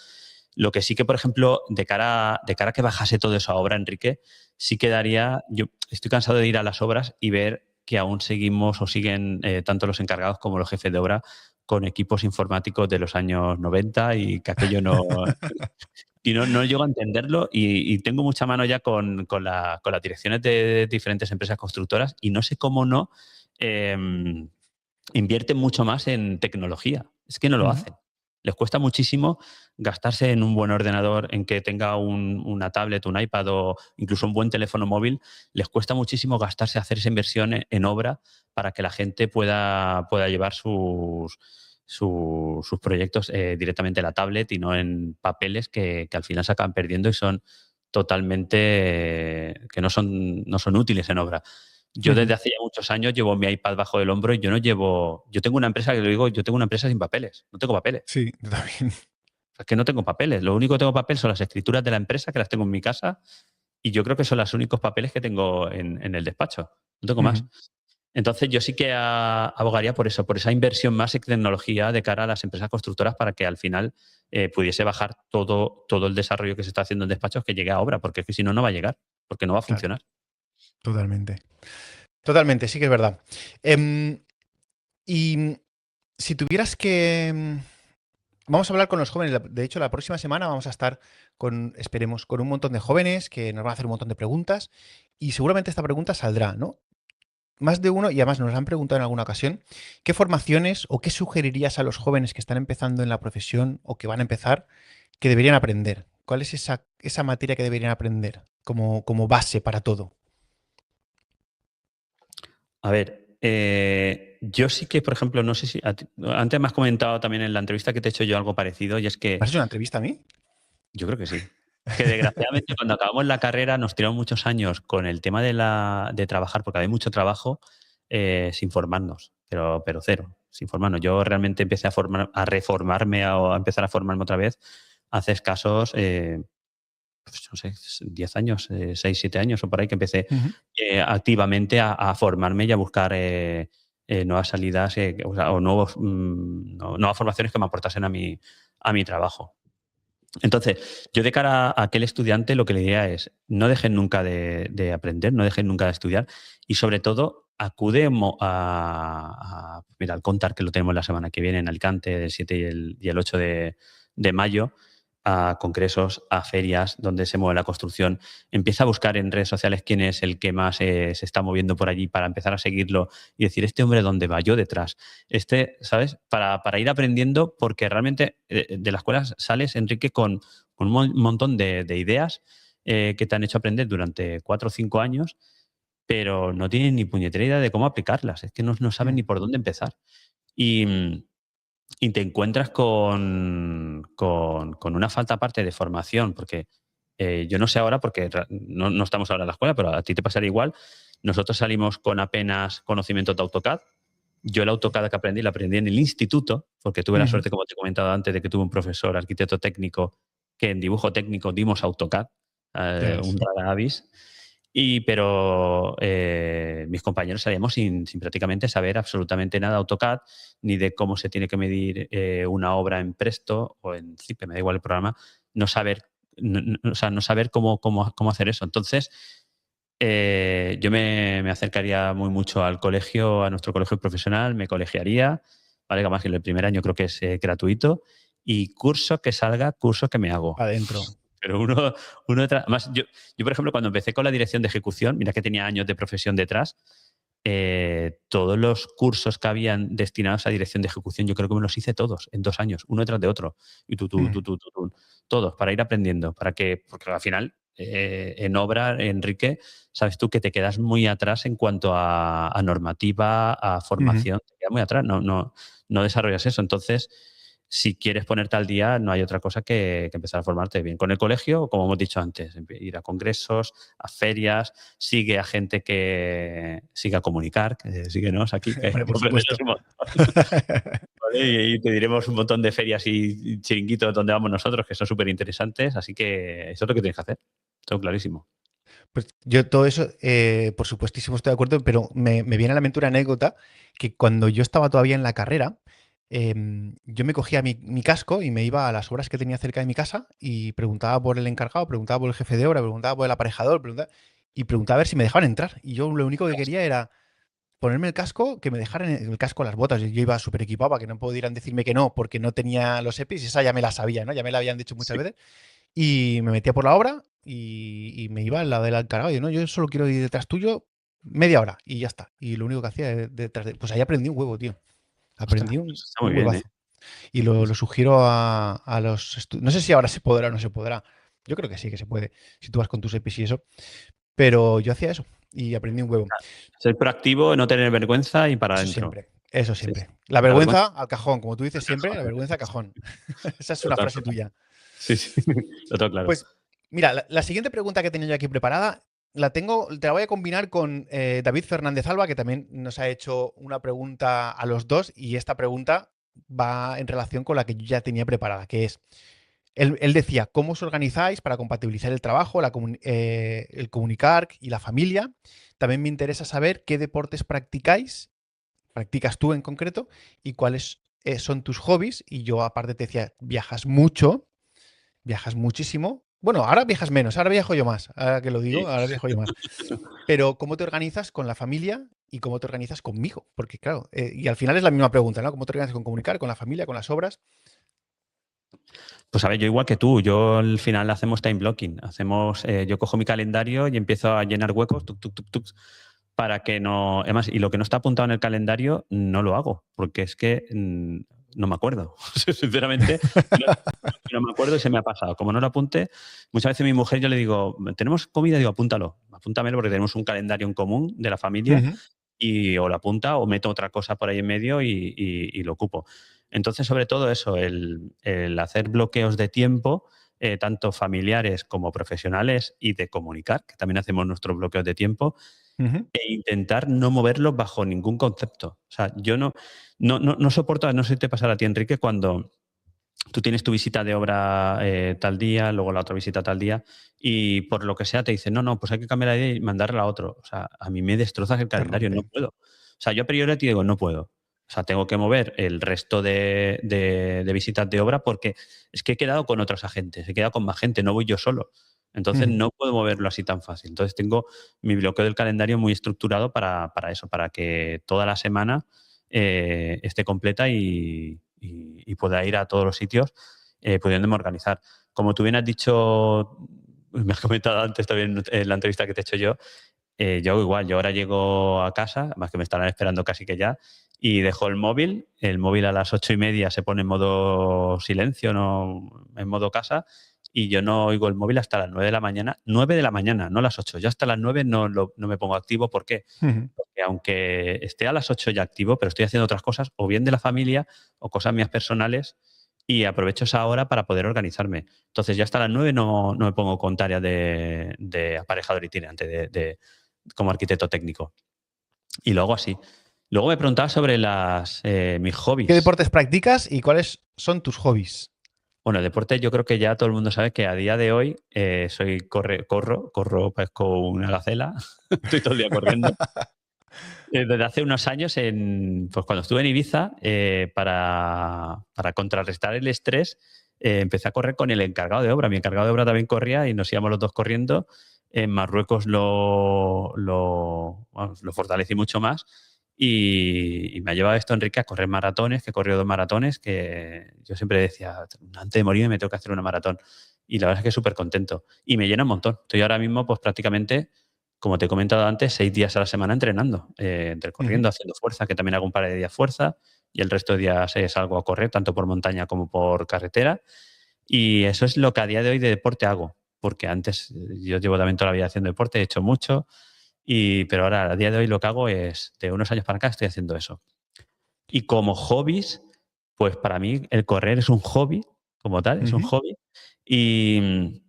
Lo que sí que, por ejemplo, de cara a que bajase todo eso a obra, Enrique, sí quedaría, yo estoy cansado de ir a las obras y ver que aún seguimos o siguen tanto los encargados como los jefes de obra con equipos informáticos de los años 90 y que aquello no llego a entenderlo y tengo mucha mano ya con las direcciones de diferentes empresas constructoras y no sé cómo no invierten mucho más en tecnología. Es que no lo ujú, hacen. Les cuesta muchísimo gastarse en un buen ordenador, en que tenga una tablet, un iPad o incluso un buen teléfono móvil. Les cuesta muchísimo gastarse, hacer esa inversión en obra para que la gente pueda llevar sus proyectos directamente a la tablet y no en papeles que al final se acaban perdiendo y son totalmente que no son útiles en obra. Yo ujú. desde hace ya muchos años llevo mi iPad bajo el hombro y yo tengo una empresa que lo digo, yo tengo una empresa sin papeles, no tengo papeles. Sí, yo también. Es que no tengo papeles. Lo único que tengo papel son las escrituras de la empresa, que las tengo en mi casa, y yo creo que son los únicos papeles que tengo en el despacho. No tengo más. Ujú, Entonces, yo sí que abogaría por eso, por esa inversión más en tecnología de cara a las empresas constructoras para que al final pudiese bajar todo el desarrollo que se está haciendo en despachos que llegue a obra, porque es que si no, no va a llegar, porque no va a claro, funcionar. totalmente. Totalmente, sí que es verdad. Y si tuvieras que... vamos a hablar con los jóvenes. De hecho, la próxima semana vamos a estar con, esperemos, con un montón de jóvenes que nos van a hacer un montón de preguntas y seguramente esta pregunta saldrá, ¿no? Más de uno, y además nos han preguntado en alguna ocasión, ¿qué formaciones o qué sugerirías a los jóvenes que están empezando en la profesión o que van a empezar que deberían aprender? ¿Cuál es esa materia que deberían aprender como base para todo? A ver, yo sí que, por ejemplo, no sé si antes me has comentado también en la entrevista que te he hecho yo algo parecido y es ¿Me que has hecho una entrevista a mí? yo creo que sí. Que desgraciadamente cuando acabamos la carrera nos tiramos muchos años con el tema de trabajar, porque había mucho trabajo, sin formarnos, pero cero, sin formarnos. Yo realmente empecé a reformarme o a empezar a formarme otra vez hace escasos, pues no sé, 10 años, 6, 7 años o por ahí que empecé Ujú, activamente a formarme y a buscar nuevas salidas o nuevos, nuevas formaciones que me aportasen a mi trabajo. Entonces, yo de cara a aquel estudiante lo que le diría es, no dejen nunca de aprender, no dejen nunca de estudiar y sobre todo acude mira, al Contar, que lo tenemos la semana que viene en Alicante, el 7 y el 8 de mayo, a congresos, a ferias donde se mueve la construcción. Empieza a buscar en redes sociales quién es el que más se está moviendo por allí para empezar a seguirlo y decir, este hombre, ¿dónde va? Yo detrás. ¿Sabes? Para ir aprendiendo, porque realmente de la escuela sales, Enrique, con un montón de ideas que te han hecho aprender durante 4 o 5 años, pero no tienen ni puñetera idea de cómo aplicarlas. Es que no saben ujú, ni por dónde empezar. Y te encuentras con una falta aparte de formación, porque yo no sé ahora, porque no estamos ahora en la escuela, pero a ti te pasaría igual. Nosotros salimos con apenas conocimiento de AutoCAD. Yo el AutoCAD que aprendí, lo aprendí en el instituto, porque tuve la ujú. suerte, como te he comentado antes, de que tuve un profesor, arquitecto técnico, que en dibujo técnico dimos AutoCAD, Ya ves. un rara avis. Pero mis compañeros salíamos sin prácticamente saber absolutamente nada de AutoCAD, ni de cómo se tiene que medir una obra en Presto o en Zipe, me da igual el programa, no saber, o sea, no saber cómo hacer eso. Entonces, yo me acercaría muy mucho al colegio, a nuestro colegio profesional, me colegiaría, ¿vale? Además que el primer año creo que es gratuito, y curso que salga, curso que me hago. Adentro. Pero uno detrás. Además, yo, por ejemplo, cuando empecé con la dirección de ejecución, mira que tenía años de profesión detrás, todos los cursos que habían destinados a dirección de ejecución, yo creo que me los hice todos en 2 años, uno detrás de otro. Y todos, para ir aprendiendo, porque al final, en obra, Enrique, sabes tú que te quedas muy atrás en cuanto a normativa, a Ujú. formación, te quedas muy atrás, no desarrollas eso. Entonces, si quieres ponerte al día, no hay otra cosa que empezar a formarte bien con el colegio, como hemos dicho antes, ir a congresos, a ferias, sigue a gente que siga a comunicar, que síguenos aquí, que Hombre, por aprenderás supuesto. un montón, ¿vale? Y te diremos un montón de ferias y chiringuitos donde vamos nosotros, que son súper interesantes, así que eso es lo que tienes que hacer, todo clarísimo. Pues yo todo eso, por supuestísimo, estoy de acuerdo, pero me viene a la mente una anécdota que cuando yo estaba todavía en la carrera, yo me cogía mi casco y me iba a las obras que tenía cerca de mi casa y preguntaba por el encargado, preguntaba por el jefe de obra, preguntaba por el aparejador, y preguntaba a ver si me dejaban entrar. Y yo lo único que quería era ponerme el casco, que me dejaran el casco, las botas. Yo iba súper equipado para que no pudieran decirme que no, porque no tenía los EPIs, y esa ya me la sabía, ¿no? Ya me la habían dicho muchas Sí. veces. Y me metía por la obra y me iba al lado del encargado. Y yo, no, yo solo quiero ir detrás tuyo media hora y ya está. Y lo único que hacía es detrás de... Pues ahí aprendí un huevo, tío. Ostras, Aprendí eso está muy un bien, ¿eh? huevazo. Y lo sugiero a los estudiantes. No sé si ahora se podrá o no se podrá. Yo creo que sí, que se puede, si tú vas con tus EPIs y eso. Pero yo hacía eso y aprendí un huevo. Ser proactivo, no tener vergüenza y para Eso adentro. siempre, eso Sí, sí. siempre. La La vergüenza vergüenza al cajón, como tú dices siempre, la vergüenza al cajón. Esa es una total, frase total. tuya. Sí, sí, lo tengo claro. Pues mira, la siguiente pregunta que tenía yo aquí preparada, te la voy a combinar con David Fernández Alba, que también nos ha hecho una pregunta a los dos, y esta pregunta va en relación con la que yo ya tenía preparada, que es, él decía, ¿cómo os organizáis para compatibilizar el trabajo, el comunicar y la familia? También me interesa saber qué deportes practicas tú en concreto, y cuáles son tus hobbies. Y yo aparte te decía, viajas muchísimo. Bueno, ahora viajas menos, ahora viajo yo más. Ahora que lo Sí. digo, ahora viajo yo más. Pero ¿cómo te organizas con la familia y cómo te organizas conmigo? Porque claro, y al final es la misma pregunta, ¿no? ¿Cómo te organizas con comunicar, con la familia, con las obras? Pues a ver, yo igual que tú, yo al final hacemos time blocking. Yo cojo mi calendario y empiezo a llenar huecos, tuc, tuc, tuc, tuc, para que no. Además, y lo que no está apuntado en el calendario no lo hago, porque es que no me acuerdo. Sinceramente, no me acuerdo y se me ha pasado. Como no lo apunte, muchas veces mi mujer yo le digo, ¿tenemos comida? Digo, apúntalo, apúntamelo porque tenemos un calendario en común de la familia Ujú, y o lo apunta o meto otra cosa por ahí en medio y lo ocupo. Entonces, sobre todo eso, el hacer bloqueos de tiempo, tanto familiares como profesionales y de comunicar, que también hacemos nuestros bloqueos de tiempo, ujú. e intentar no moverlos bajo ningún concepto. O sea, yo no soporto, no sé si te pasará a ti, Enrique, cuando tú tienes tu visita de obra tal día, luego la otra visita tal día, y por lo que sea te dicen, no, pues hay que cambiar la idea y mandarla a otro. O sea, a mí me destrozas el Te calendario, no rompe. puedo. O sea, yo a priori te digo, no puedo. O sea, tengo que mover el resto de visitas de obra porque es que he quedado con otros agentes, he quedado con más gente, no voy yo solo. Entonces Ujú. no puedo moverlo así tan fácil. Entonces tengo mi bloqueo del calendario muy estructurado para eso, para que toda la semana esté completa y pueda ir a todos los sitios pudiéndome organizar. Como tú bien has dicho, me has comentado antes también en la entrevista que te he hecho yo igual, yo ahora llego a casa, más que me estarán esperando casi que ya, y dejo el móvil a las 8:30 se pone en modo silencio, no, en modo casa, y yo no oigo el móvil hasta las 9 de la mañana, 9 de la mañana, no las 8. Yo hasta las 9 no me pongo activo, ¿por qué? Ujú. Porque aunque esté a las 8 ya activo, pero estoy haciendo otras cosas, o bien de la familia, o cosas mías personales, y aprovecho esa hora para poder organizarme. Entonces, ya hasta las 9 no me pongo con tareas de aparejador itinerante, como arquitecto técnico. Y luego así. Luego me preguntaba sobre mis ¿Qué hobbies. deportes practicas y cuáles son tus hobbies? Bueno, deporte yo creo que ya todo el mundo sabe que a día de hoy corro, parezco una gacela, estoy todo el día corriendo. Desde hace unos años, pues cuando estuve en Ibiza, para contrarrestar el estrés, empecé a correr con el encargado de obra. Mi encargado de obra también corría y nos íbamos los dos corriendo. En Marruecos vamos, lo fortalecí mucho más y me ha llevado esto, Enrique, a correr maratones, que he corrido 2 maratones, que yo siempre decía, antes de morirme me tengo que hacer una maratón. Y la verdad es que súper contento. Y me llena un montón. Estoy ahora mismo, pues prácticamente como te he comentado antes, 6 días a la semana entrenando, entre Ujú. corriendo, haciendo fuerza, que también hago un par de días fuerza, y el resto de días salgo a correr, tanto por montaña como por carretera. Y eso es lo que a día de hoy de deporte hago, porque antes yo llevo también toda la vida haciendo deporte, he hecho mucho, pero ahora a día de hoy lo que hago es, de unos años para acá estoy haciendo eso. Y como hobbies, pues para mí el correr es un hobby, como tal, es un Ujú. hobby. Y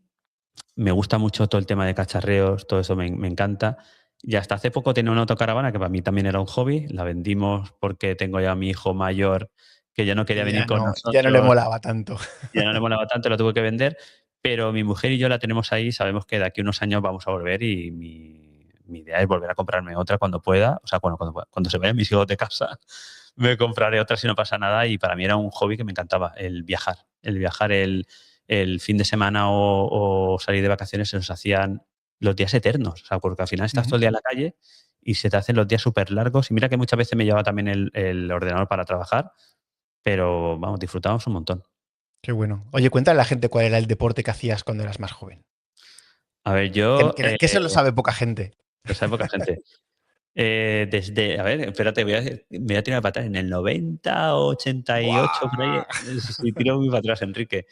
me gusta mucho todo el tema de cacharreos, todo eso me encanta. Y hasta hace poco tenía una autocaravana que para mí también era un hobby. La vendimos porque tengo ya a mi hijo mayor que ya no quería Y venir con ya no le nosotros, molaba tanto. ya no le molaba tanto, la tuve que vender. Pero mi mujer y yo la tenemos ahí, sabemos que de aquí a unos años vamos a volver y mi idea es volver a comprarme otra cuando pueda. O sea, cuando se vayan mis hijos de casa, me compraré otra si no pasa nada. Y para mí era un hobby que me encantaba, el viajar. El viajar, el fin de semana o salir de vacaciones se nos hacían los días eternos. O sea, porque al final estás todo Ujú. el día en la calle y se te hacen los días súper largos. Y mira que muchas veces me llevaba también el ordenador para trabajar, pero vamos, disfrutamos un montón. Qué bueno. Oye, cuéntale a la gente cuál era el deporte que hacías cuando eras más joven. A ver, yo, Que eso lo sabe poca gente. esa época, gente. A ver, espérate, me voy a tirar para atrás. En el 90, 88, por ahí, ¡Buah! sí, tiro muy para atrás, Enrique.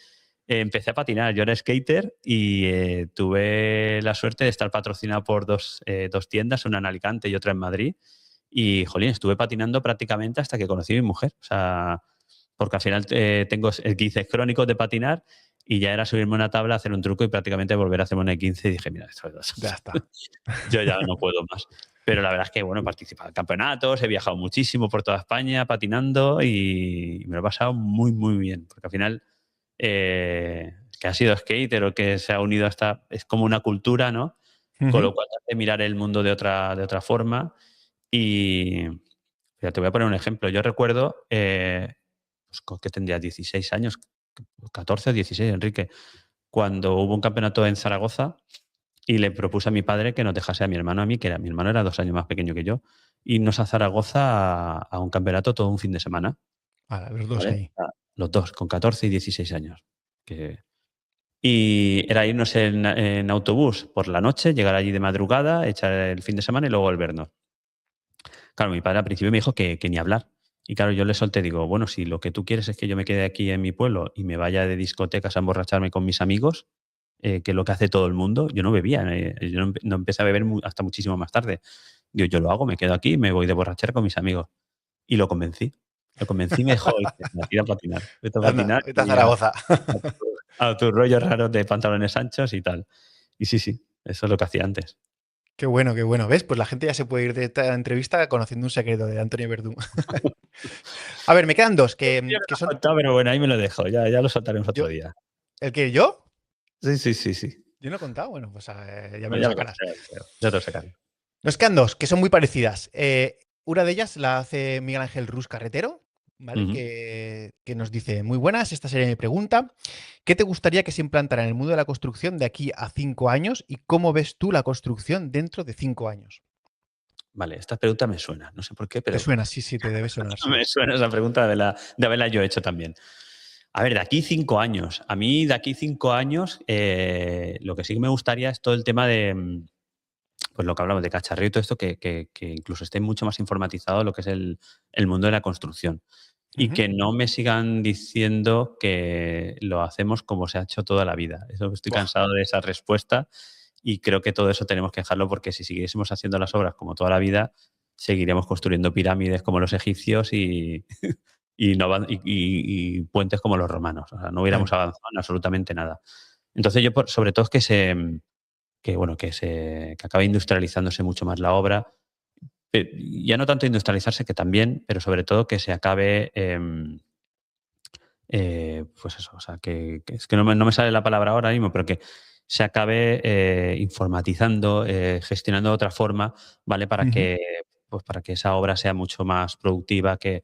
Empecé a patinar. Yo era skater y tuve la suerte de estar patrocinado por dos tiendas, una en Alicante y otra en Madrid. Y, jolín, estuve patinando prácticamente hasta que conocí a mi mujer. O sea, porque al final tengo esguinces crónicos de patinar y ya era subirme a una tabla, hacer un truco y prácticamente volver a hacerme una 15 y dije, mira, esto Ya está. yo ya no puedo más. Pero la verdad es que, bueno, he participado en campeonatos, he viajado muchísimo por toda España patinando y me lo he pasado muy, muy bien. Porque al final, que ha sido skater o que se ha unido hasta, es como una cultura, ¿no? Con Ujú. lo cual te hace mirar el mundo de otra forma. Y ya te voy a poner un ejemplo. Yo recuerdo, pues, que tendría 16 años, 14 o 16, Enrique, cuando hubo un campeonato en Zaragoza y le propuse a mi padre que nos dejase a mi hermano, a mí, mi hermano era 2 años más pequeño que yo, irnos a Zaragoza a un campeonato todo un fin de semana, Los dos ¿vale? ahí. Los dos, con 14 y 16 años. Y era irnos en autobús por la noche, llegar allí de madrugada, echar el fin de semana y luego volvernos. Claro, mi padre al principio me dijo que ni hablar. Y claro, yo le solté, digo, bueno, si lo que tú quieres es que yo me quede aquí en mi pueblo y me vaya de discotecas a emborracharme con mis amigos, que es lo que hace todo el mundo, yo no bebía, yo no empecé a beber hasta muchísimo más tarde. Digo, yo lo hago, me quedo aquí, me voy de borrachera con mis amigos. Y lo convencí. Lo convencí y me dijo, "Oye, mira, tira a patinar. Vete a Anda, patinar vete a y ya Zaragoza. a tus rollos raros de pantalones anchos y tal". Y sí, sí, eso es lo que hacía antes. Qué bueno, qué bueno. ¿Ves? Pues la gente ya se puede ir de esta entrevista conociendo un secreto de Antonio Verdú. A ver, me quedan dos Ya me que lo has son. contado, pero bueno, ahí me lo dejo. Ya lo soltaremos otro Yo, día. ¿el que yo? Sí, sí, sí, sí. Yo no he contado. Bueno, pues ya me No, lo ya lo verás, sacarás. ya te lo sacaré. Nos quedan dos que son muy parecidas. Una de ellas la hace Miguel Ángel Ruz Carretero, ¿vale? Ujú. Que nos dice: Muy buenas, esta sería mi pregunta. ¿Qué te gustaría que se implantara en el mundo de la construcción de aquí a 5 años y cómo ves tú la construcción dentro de 5 años? Vale, esta pregunta me suena. No sé por qué, ¿Te pero suena? Sí, sí, te debe sonar, sí. me suena esa pregunta de haberla yo hecho también. A ver, de aquí 5 años. A mí, de aquí 5 años, lo que sí que me gustaría es todo el tema de, pues lo que hablamos de cacharreo y todo esto, que incluso esté mucho más informatizado lo que es el mundo de la construcción. Y Ujú. que no me sigan diciendo que lo hacemos como se ha hecho toda la vida. Eso estoy Buah, cansado de esa respuesta y creo que todo eso tenemos que dejarlo porque si siguiésemos haciendo las obras como toda la vida, seguiremos construyendo pirámides como los egipcios y, no avan- y puentes como los romanos. O sea, no hubiéramos claro. avanzado en absolutamente nada. Entonces yo, sobre todo, es que acabe industrializándose mucho más la obra. Ya no tanto industrializarse, que también, pero sobre todo que se acabe, pues eso, o sea, que es que no me sale la palabra ahora mismo, pero que se acabe informatizando, gestionando de otra forma, ¿vale? Ujú. Pues para que esa obra sea mucho más productiva, que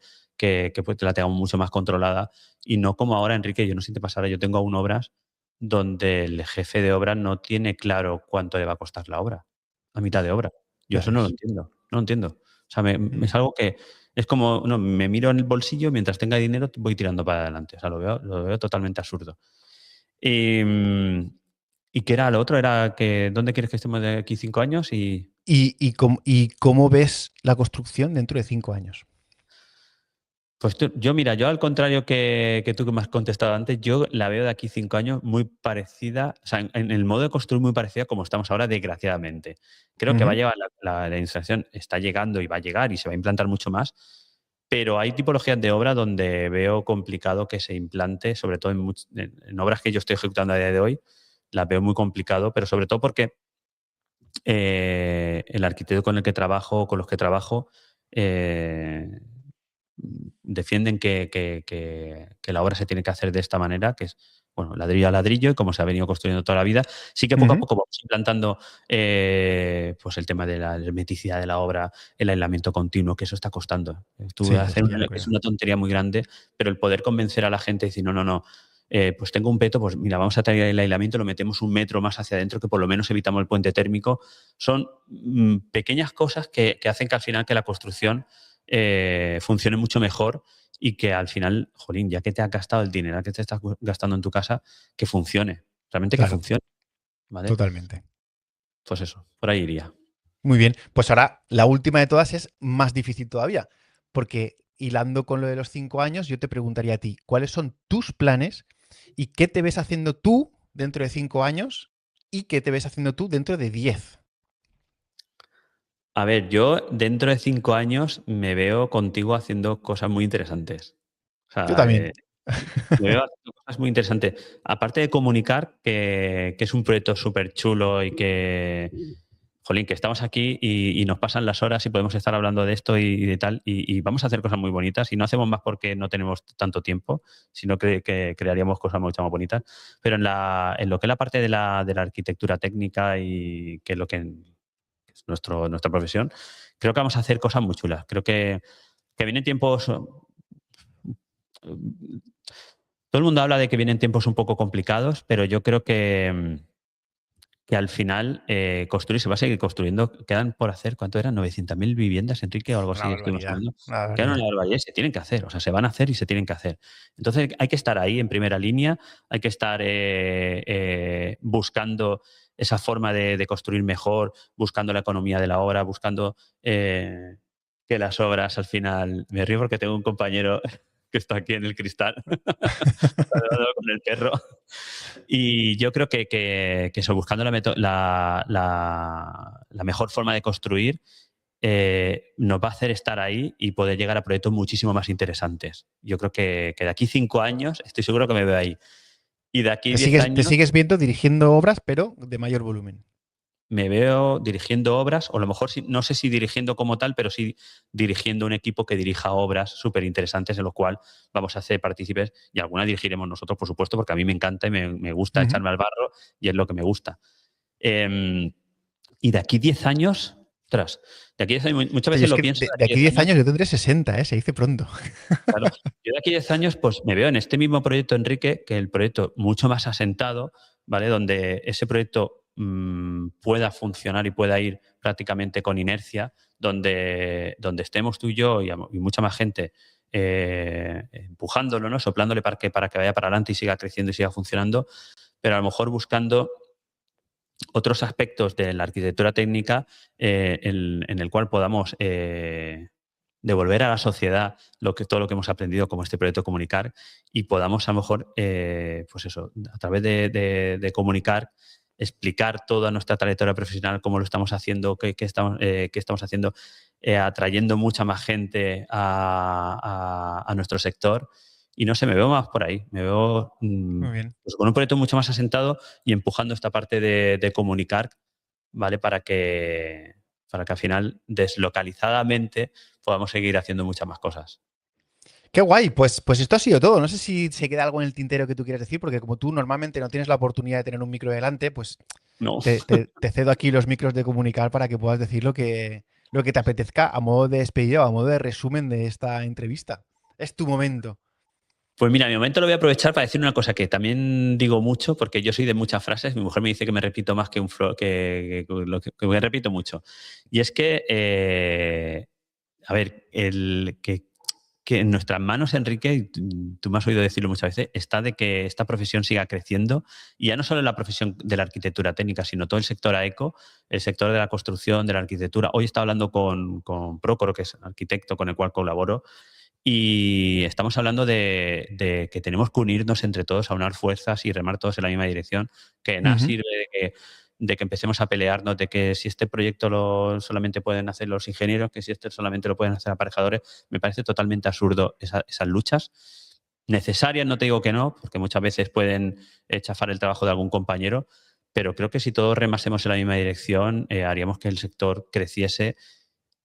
pues la tengamos mucho más controlada y no como ahora, Enrique, yo no sé si te pasará, yo tengo aún obras donde el jefe de obra no tiene claro cuánto le va a costar la obra a mitad de obra. Yo Ya eso no lo ves. entiendo, no lo entiendo. O sea, Mm. es algo que es como, no, me miro en el bolsillo, mientras tenga dinero voy tirando para adelante. O sea, lo veo totalmente absurdo. Y, ¿Y qué era lo otro? Era que ¿dónde quieres que estemos de aquí 5 años? ¿Y cómo ves la construcción dentro de 5 años? Pues mira, yo al contrario que tú que me has contestado antes, yo la veo de aquí 5 años muy parecida, o sea, en el modo de construir muy parecida como estamos ahora, desgraciadamente. Creo que va a Ujú, llevar la instalación, está llegando y va a llegar y se va a implantar mucho más, pero hay tipologías de obra donde veo complicado que se implante, sobre todo en obras que yo estoy ejecutando a día de hoy, las veo muy complicado, pero sobre todo porque el arquitecto con el que trabajo, con los que trabajo, eh, defienden que la obra se tiene que hacer de esta manera, que es bueno, ladrillo a ladrillo, y como se ha venido construyendo toda la vida. Sí que poco a ujú. poco vamos implantando pues el tema de la hermeticidad de la obra, el aislamiento continuo, que eso está costando. Sí, eso ya lo Es creo. una tontería muy grande, pero el poder convencer a la gente y decir, no, no, no, pues tengo un peto, pues mira, vamos a traer el aislamiento, lo metemos 1 metro más hacia adentro, que por lo menos evitamos el puente térmico. Son pequeñas cosas que hacen que al final que la construcción funcione mucho mejor y que al final, jolín, ya que te has gastado el dinero que te estás gastando en tu casa, que funcione, realmente que Claro, funcione, ¿vale? totalmente. Pues eso, por ahí iría. Muy bien, pues ahora la última de todas es más difícil todavía, porque hilando con lo de los 5 años, yo te preguntaría a ti, ¿cuáles son tus planes y qué te ves haciendo tú dentro de 5 años y qué te ves haciendo tú dentro de 10? A ver, yo dentro de 5 años me veo contigo haciendo cosas muy interesantes. O Yo sea, también. me veo haciendo cosas muy interesantes. Aparte de comunicar, que es un proyecto súper chulo y que, jolín, que estamos aquí y nos pasan las horas y podemos estar hablando de esto y de tal, y vamos a hacer cosas muy bonitas y no hacemos más porque no tenemos tanto tiempo, sino que crearíamos cosas mucho más bonitas. Pero en lo que es la parte de la arquitectura técnica y que es lo que es nuestra profesión, creo que vamos a hacer cosas muy chulas. Creo que vienen tiempos. Todo el mundo habla de que vienen tiempos un poco complicados, pero yo creo que al final construir se va a seguir construyendo. Quedan por hacer, ¿cuánto eran? 900.000 viviendas, Enrique, o algo Una así, estuvimos barbaridad, hablando. una Quedan barbaridad. una barbaridad, se tienen que hacer, o sea, se van a hacer y se tienen que hacer. Entonces hay que estar ahí en primera línea, hay que estar buscando esa forma de construir mejor, buscando la economía de la obra, buscando que las obras al final... Me río porque tengo un compañero que está aquí en el cristal, está con el perro. Y yo creo que eso, buscando la mejor forma de construir, nos va a hacer estar ahí y poder llegar a proyectos muchísimo más interesantes. Yo creo que de aquí 5 años estoy seguro que me veo ahí. Y de aquí Te 10 sigues, te años sigues viendo dirigiendo obras, pero de mayor volumen. me veo dirigiendo obras, o a lo mejor no sé si dirigiendo como tal, pero sí dirigiendo un equipo que dirija obras súper interesantes en lo cual vamos a hacer partícipes y algunas dirigiremos nosotros, por supuesto, porque a mí me encanta y me gusta Ujú. echarme al barro y es lo que me gusta. Eh, y de aquí 10 años, ostras, de aquí 10 años, muchas Oye, veces es lo que pienso, de, de de aquí aquí 10 10 años, años yo tendré 60, ¿eh? Se dice pronto. claro, yo de aquí 10 años, pues me veo en este mismo proyecto, Enrique, que el proyecto mucho más asentado, ¿vale? Donde ese proyecto pueda funcionar y pueda ir prácticamente con inercia, donde estemos tú y yo y mucha más gente empujándolo, ¿no? Soplándole para que vaya para adelante y siga creciendo y siga funcionando, pero a lo mejor buscando otros aspectos de la arquitectura técnica en el cual podamos devolver a la sociedad todo lo que hemos aprendido como este proyecto Comunicar y podamos a lo mejor, pues eso, a través de comunicar, explicar toda nuestra trayectoria profesional, cómo lo estamos haciendo, qué estamos haciendo, atrayendo mucha más gente a nuestro sector. Y no sé, me veo más por ahí, me veo Muy bien. pues con un proyecto mucho más asentado y empujando esta parte de comunicar, ¿vale? Para que al final, deslocalizadamente, podamos seguir haciendo muchas más cosas. Qué guay, pues esto ha sido todo. No sé si se queda algo en el tintero que tú quieras decir, porque como tú normalmente no tienes la oportunidad de tener un micro delante, pues No. te cedo aquí los micros de comunicar para que puedas decir lo que te apetezca a modo de despedida o a modo de resumen de esta entrevista. Es tu momento. Pues mira, mi momento lo voy a aprovechar para decir una cosa que también digo mucho, porque yo soy de muchas frases. Mi mujer me dice que me repito más que me repito mucho. Y es que, a ver, que en nuestras manos, Enrique, y tú me has oído decirlo muchas veces, está de que esta profesión siga creciendo, y ya no solo en la profesión de la arquitectura técnica, sino todo el sector AECO, el sector de la construcción, de la arquitectura. Hoy estaba hablando con Prócoro, que es un arquitecto con el cual colaboro, y estamos hablando de que tenemos que unirnos entre todos, aunar fuerzas y remar todos en la misma dirección, que nada Ujú. sirve de que empecemos a pelearnos, de que si este proyecto solamente pueden hacer los ingenieros, que si este solamente lo pueden hacer aparejadores. Me parece totalmente absurdo esas luchas. Necesarias, no te digo que no, porque muchas veces pueden chafar el trabajo de algún compañero, pero creo que si todos remásemos en la misma dirección, haríamos que el sector creciese,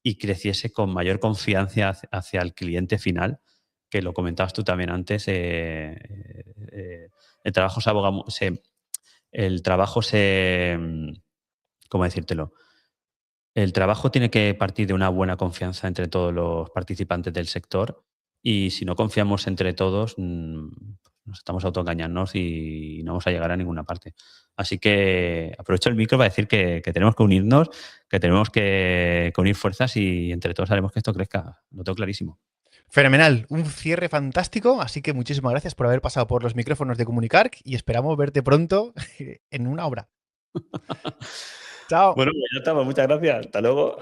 y creciese con mayor confianza hacia el cliente final, que lo comentabas tú también antes. El trabajo se aboga, el trabajo se, ¿cómo decírtelo? El trabajo tiene que partir de una buena confianza entre todos los participantes del sector, y si no confiamos entre todos, nos estamos autoengañándonos y no vamos a llegar a ninguna parte. Así que aprovecho el micro para decir que tenemos que unirnos, que tenemos que unir fuerzas, y entre todos haremos que esto crezca. Lo tengo clarísimo. Fenomenal, un cierre fantástico, así que muchísimas gracias por haber pasado por los micrófonos de Comunicar y esperamos verte pronto en una obra. Chao. Bueno, pues ya estamos. Muchas gracias. Hasta luego.